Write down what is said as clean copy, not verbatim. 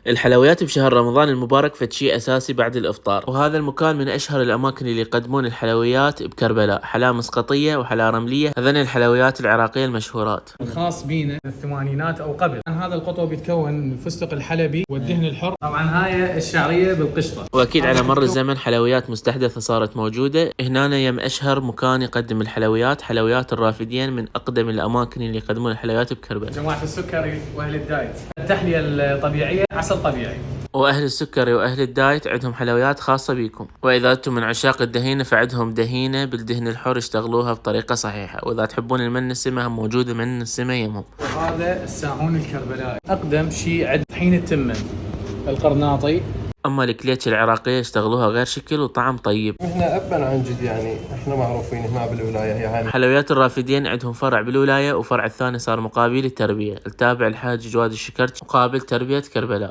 الحلويات بشهر رمضان المبارك فد شيء أساسي بعد الإفطار، وهذا المكان من أشهر الأماكن اللي يقدمون الحلويات بكربلاء، حلا مسقطية وحلا رملية، هذين الحلويات العراقية المشهورات. الخاص بينا الثمانينات أو قبل. هذا القطو بيتكون من الفستق الحلبي والدهن الحر، طبعا هاي الشعرية بالقشطة. وأكيد على مر الزمن حلويات مستحدثة صارت موجودة. هنا يم أشهر مكان يقدم الحلويات، حلويات الرافدين، من أقدم الأماكن اللي يقدمون الحلويات بكربلاء. جماعة السكري وأهل الدايت، التحلية الطبيعية عسل طبيعي. وأهل السكري وأهل الدايت عندهم حلويات خاصة بيكم. وإذا أنتم من عشاق الدهينة فعندهم دهينة بالدهن الحر يشتغلوها بطريقة صحيحة. وإذا تحبون المن السمة هم موجودة من السمة يمهم. وهذا الساعون الكربلائي، أقدم شيء عند طحين التمن القرناطي. أما الكليتش العراقية يشتغلوها غير شكل وطعم طيب. احنا أبا عن جد يعني احنا معروفين هنا بالولاية يعني. حلويات الرافدين عندهم فرع بالولاية، وفرع الثاني صار مقابل التربية. التابع الحاج جواد الشكرتي مقابل تربية كربلاء.